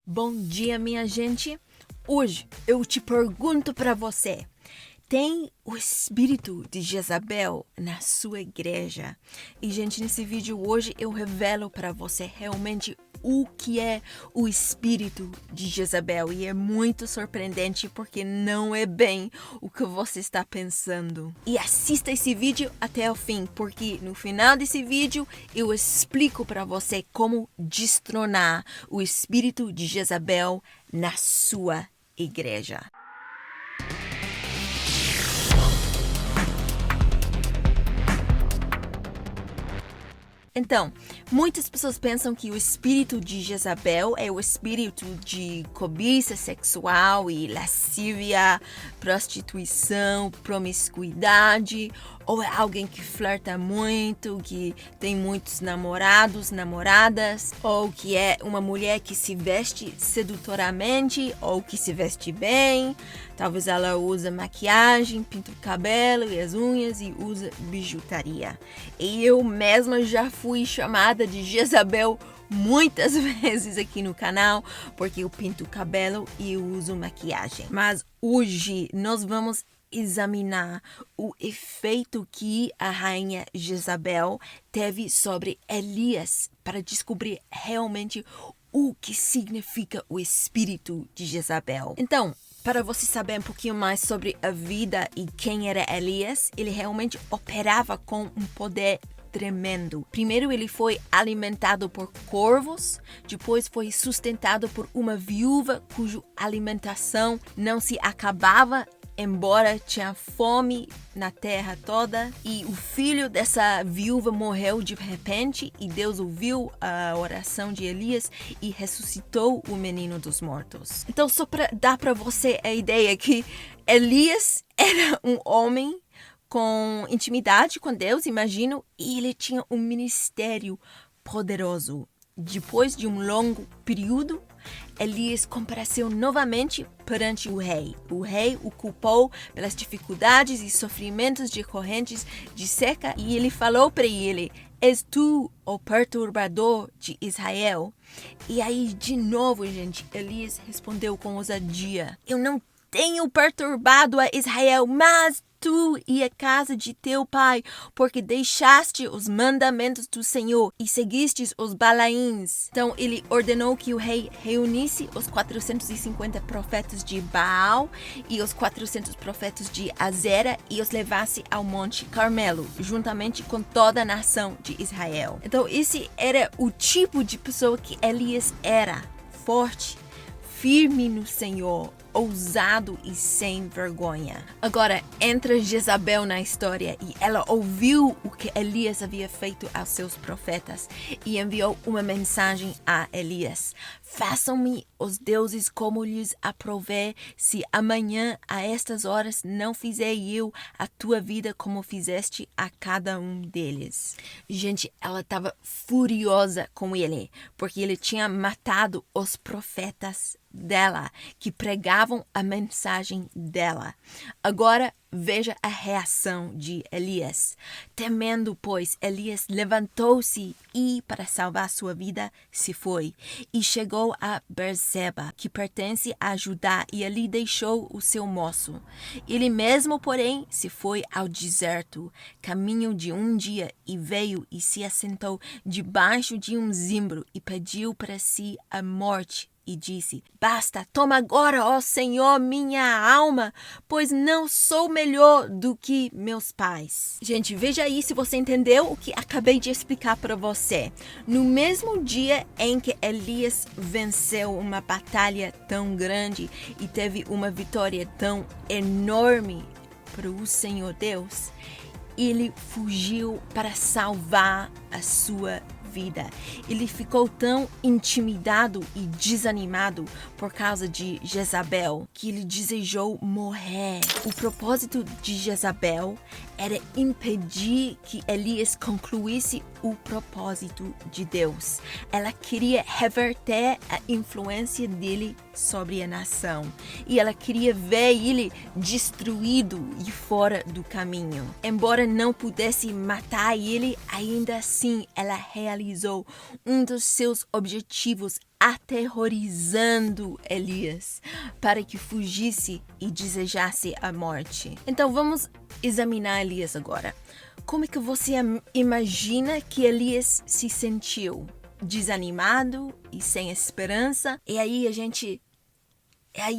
Bom dia, minha gente. Hoje eu te pergunto para você: tem o espírito de Jezabel na sua igreja? E, gente, nesse vídeo hoje eu revelo para você realmente o que é o espírito de Jezabel. E é muito surpreendente porque não é bem o que você está pensando. E assista esse vídeo até o fim, porque no final desse vídeo eu explico para você como destronar o espírito de Jezabel na sua igreja. Então, muitas pessoas pensam que o espírito de Jezabel é o espírito de cobiça sexual e lascívia, prostituição, promiscuidade, ou é alguém que flerta muito, que tem muitos namorados, namoradas, ou que é uma mulher que se veste sedutoramente ou que se veste bem. Talvez ela usa maquiagem, pinta o cabelo e as unhas e usa bijuteria. E eu mesma já fui chamada de Jezabel muitas vezes aqui no canal, porque eu pinto o cabelo e eu uso maquiagem. Mas hoje nós vamos examinar o efeito que a rainha Jezabel teve sobre Elias para descobrir realmente o que significa o espírito de Jezabel. Então, para você saber um pouquinho mais sobre a vida e quem era Elias, ele realmente operava com um poder tremendo. Primeiro ele foi alimentado por corvos, depois foi sustentado por uma viúva cuja alimentação não se acabava, embora tinha fome na terra toda, e o filho dessa viúva morreu de repente e Deus ouviu a oração de Elias e ressuscitou o menino dos mortos. Então, só para dar para você a ideia que Elias era um homem com intimidade com Deus, imagino, e ele tinha um ministério poderoso. Depois de um longo período, Elias compareceu novamente perante o rei. O rei o culpou pelas dificuldades e sofrimentos decorrentes de seca e ele falou para ele: "És tu o perturbador de Israel?" E aí, de novo, gente, Elias respondeu com ousadia: "Eu não tenho perturbado a Israel, mas tu e a casa de teu pai, porque deixaste os mandamentos do Senhor e seguistes os Balaíns." Então ele ordenou que o rei reunisse os 450 profetas de Baal e os 400 profetas de Azera e os levasse ao Monte Carmelo, juntamente com toda a nação de Israel. Então esse era o tipo de pessoa que Elias era: forte, firme no Senhor, ousado e sem vergonha. Agora entra Jezabel na história e ela ouviu o que Elias havia feito aos seus profetas e enviou uma mensagem a Elias: "Façam-me os deuses como lhes aprouver, se amanhã a estas horas não fizer eu a tua vida como fizeste a cada um deles." Gente, ela estava furiosa com ele, porque ele tinha matado os profetas dela, que pregavam a mensagem dela. Agora veja a reação de Elias. Temendo, pois, Elias levantou-se e, para salvar sua vida, se foi. E chegou a Berseba, que pertence a Judá, e ali deixou o seu moço. Ele mesmo, porém, se foi ao deserto, caminho de um dia, e veio e se assentou debaixo de um zimbro e pediu para si a morte. E disse: "Basta, toma agora, ó Senhor, minha alma, pois não sou melhor do que meus pais." Gente, veja aí se você entendeu o que acabei de explicar para você. No mesmo dia em que Elias venceu uma batalha tão grande e teve uma vitória tão enorme para o Senhor Deus, ele fugiu para salvar a sua vida. Ele ficou tão intimidado e desanimado por causa de Jezabel que ele desejou morrer. O propósito de Jezabel era impedir que Elias concluísse o propósito de Deus. Ela queria reverter a influência dele sobre a nação e ela queria ver ele destruído e fora do caminho. Embora não pudesse matar ele, ainda assim ela realizou um dos seus objetivos aterrorizando Elias para que fugisse e desejasse a morte. Então vamos examinar Elias agora. Como é que você imagina que Elias se sentiu? Desanimado e sem esperança? E aí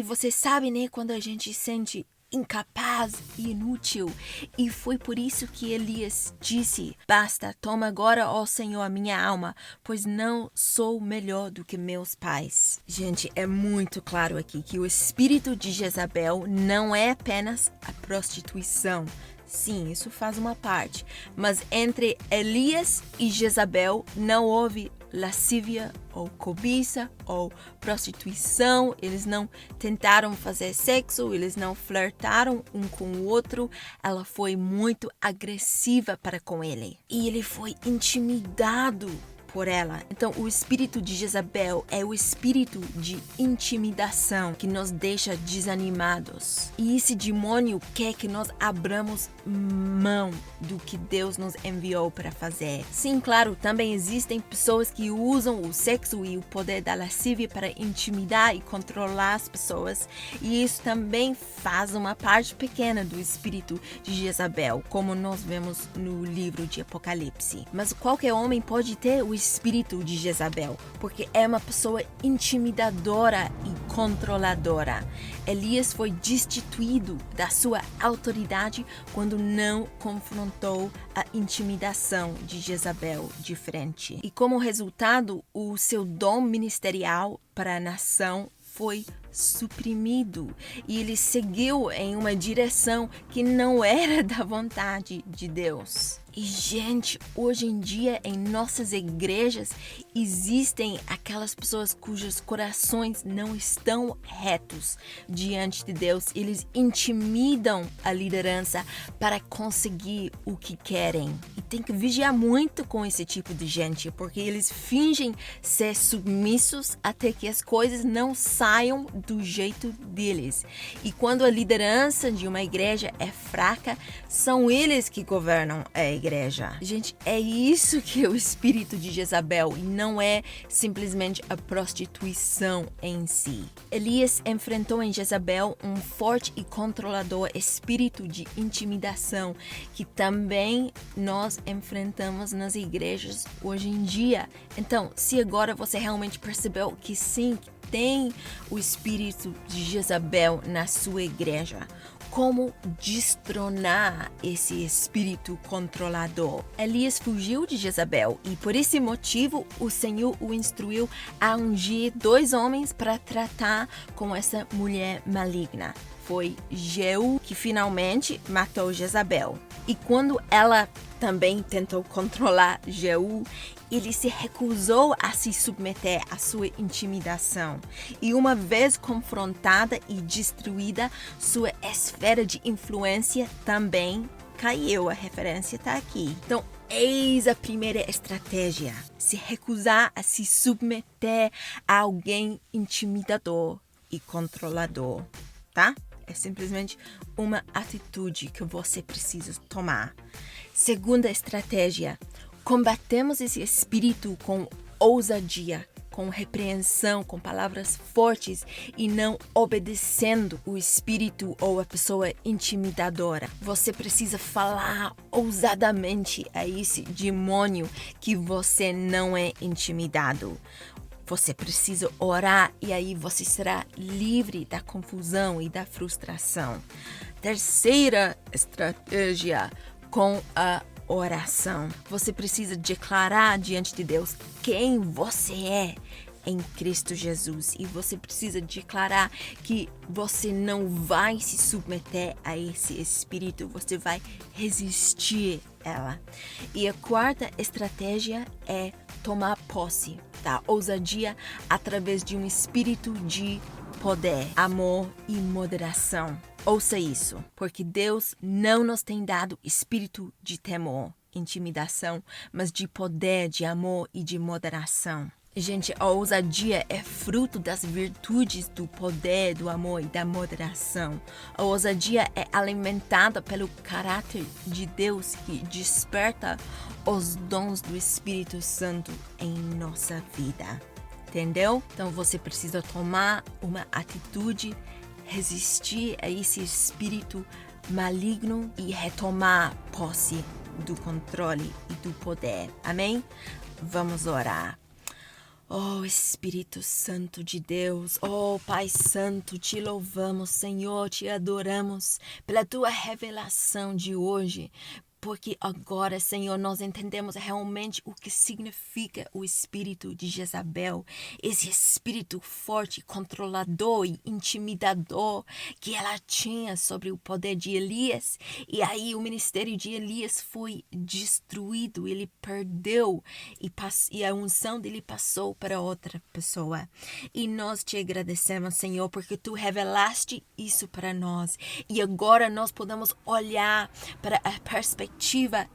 você sabe, né, quando a gente sente incapaz e inútil. E foi por isso que Elias disse: basta, toma agora, ó Senhor, a minha alma, pois não sou melhor do que meus pais. Gente, é muito claro aqui que o espírito de Jezabel não é apenas a prostituição. Sim, isso faz uma parte. Mas entre Elias e Jezabel não houve lascívia ou cobiça ou prostituição. Eles não tentaram fazer sexo, eles não flertaram um com o outro. Ela foi muito agressiva para com ele. E ele foi intimidado por ela. Então, o espírito de Jezabel é o espírito de intimidação que nos deixa desanimados. E esse demônio quer que nós abramos mão do que Deus nos enviou para fazer. Sim, claro, também existem pessoas que usam o sexo e o poder da lascívia para intimidar e controlar as pessoas. E isso também faz uma parte pequena do espírito de Jezabel, como nós vemos no livro de Apocalipse. Mas qualquer homem pode ter o espírito de Jezabel, porque é uma pessoa intimidadora e controladora. Elias foi destituído da sua autoridade quando não confrontou a intimidação de Jezabel de frente. E como resultado, o seu dom ministerial para a nação foi suprimido e ele seguiu em uma direção que não era da vontade de Deus. E, gente, hoje em dia em nossas igrejas existem aquelas pessoas cujos corações não estão retos diante de Deus. Eles intimidam a liderança para conseguir o que querem. E tem que vigiar muito com esse tipo de gente, porque eles fingem ser submissos até que as coisas não saiam do jeito deles. E quando a liderança de uma igreja é fraca, são eles que governam a igreja. Gente, é isso que é o espírito de Jezabel e não é simplesmente a prostituição em si. Elias enfrentou em Jezabel um forte e controlador espírito de intimidação que também nós enfrentamos nas igrejas hoje em dia. Então, se agora você realmente percebeu que sim, tem o espírito de Jezabel na sua igreja, como destronar esse espírito controlador? Elias fugiu de Jezabel e por esse motivo o Senhor o instruiu a ungir 2 homens para tratar com essa mulher maligna. Foi Jeú que finalmente matou Jezabel. E quando ela também tentou controlar Jeú, ele se recusou a se submeter à sua intimidação. E uma vez confrontada e destruída, sua esfera de influência também caiu. A referência está aqui. Então, eis a primeira estratégia: se recusar a se submeter a alguém intimidador e controlador, tá? É simplesmente uma atitude que você precisa tomar. Segunda estratégia: combatemos esse espírito com ousadia, com repreensão, com palavras fortes e não obedecendo o espírito ou a pessoa intimidadora. Você precisa falar ousadamente a esse demônio que você não é intimidado. Você precisa orar e aí você será livre da confusão e da frustração. Terceira estratégia: com a oração. Você precisa declarar diante de Deus quem você é em Cristo Jesus. E você precisa declarar que você não vai se submeter a esse espírito. Você vai resistir a ela. E a quarta estratégia é tomar posse da ousadia através de um espírito de poder, amor e moderação. Ouça isso, porque Deus não nos tem dado espírito de temor, intimidação, mas de poder, de amor e de moderação. Gente, a ousadia é fruto das virtudes do poder, do amor e da moderação. A ousadia é alimentada pelo caráter de Deus que desperta os dons do Espírito Santo em nossa vida. entendeu? Então você precisa tomar uma atitude, resistir a esse espírito maligno e retomar posse do controle e do poder. Amém? Vamos orar. Oh, Espírito Santo de Deus, oh Pai Santo, te louvamos, Senhor, te adoramos pela tua revelação de hoje. Porque agora, Senhor, nós entendemos realmente o que significa o espírito de Jezabel. Esse espírito forte, controlador e intimidador que ela tinha sobre o poder de Elias. E aí o ministério de Elias foi destruído, ele perdeu e a unção dele passou para outra pessoa. E nós te agradecemos, Senhor, porque tu revelaste isso para nós. E agora nós podemos olhar para a perspectiva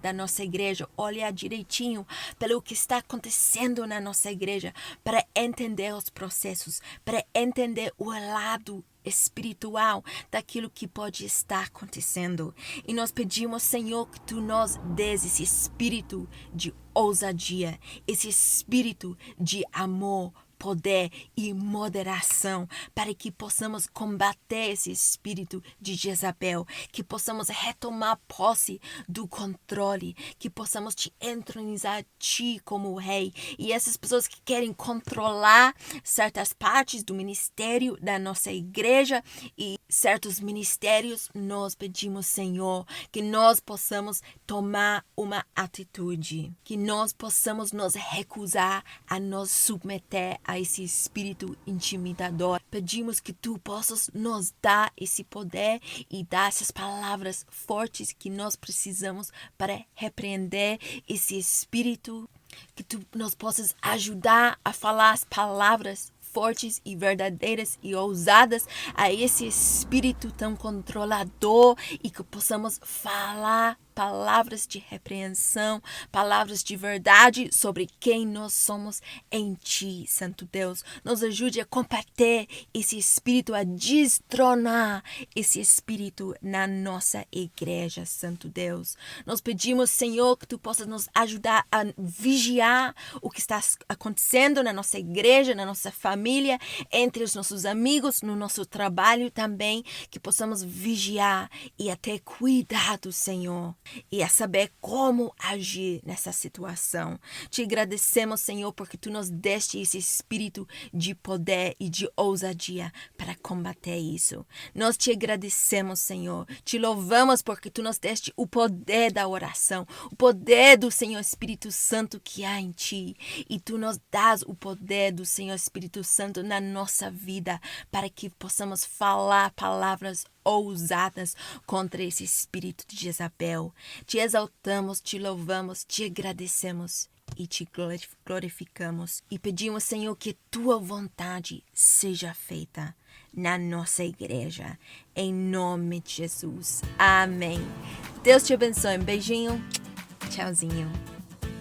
da nossa igreja, olhar direitinho pelo que está acontecendo na nossa igreja, para entender os processos, para entender o lado espiritual daquilo que pode estar acontecendo. E nós pedimos, Senhor, que tu nos dês esse espírito de ousadia, esse espírito de amor, poder e moderação, para que possamos combater esse espírito de Jezabel, que possamos retomar posse do controle, que possamos te entronizar ti como rei. E essas pessoas que querem controlar certas partes do ministério da nossa igreja e certos ministérios, nós pedimos, Senhor, que nós possamos tomar uma atitude, que nós possamos nos recusar a nos submeter a esse espírito intimidador. Pedimos que tu possas nos dar esse poder e dar essas palavras fortes que nós precisamos para repreender esse espírito, que tu nos possas ajudar a falar as palavras fortes e verdadeiras e ousadas a esse espírito tão controlador e que possamos falar palavras de repreensão, palavras de verdade sobre quem nós somos em ti, Santo Deus. Nos ajude a combater esse espírito, a destronar esse espírito na nossa igreja, Santo Deus. Nós pedimos, Senhor, que tu possas nos ajudar a vigiar o que está acontecendo na nossa igreja, na nossa família, entre os nossos amigos, no nosso trabalho também, que possamos vigiar e a ter cuidado, Senhor, e a saber como agir nessa situação. Te agradecemos, Senhor, porque tu nos deste esse espírito de poder e de ousadia para combater isso. Nós te agradecemos, Senhor. Te louvamos porque tu nos deste o poder da oração, o poder do Senhor Espírito Santo que há em ti. E tu nos dás o poder do Senhor Espírito Santo na nossa vida para que possamos falar palavras ousadas contra esse espírito de Jezabel. Te exaltamos, te louvamos, te agradecemos e te glorificamos. E pedimos, Senhor, que tua vontade seja feita na nossa igreja. Em nome de Jesus. Amém. Deus te abençoe. Um beijinho. Tchauzinho.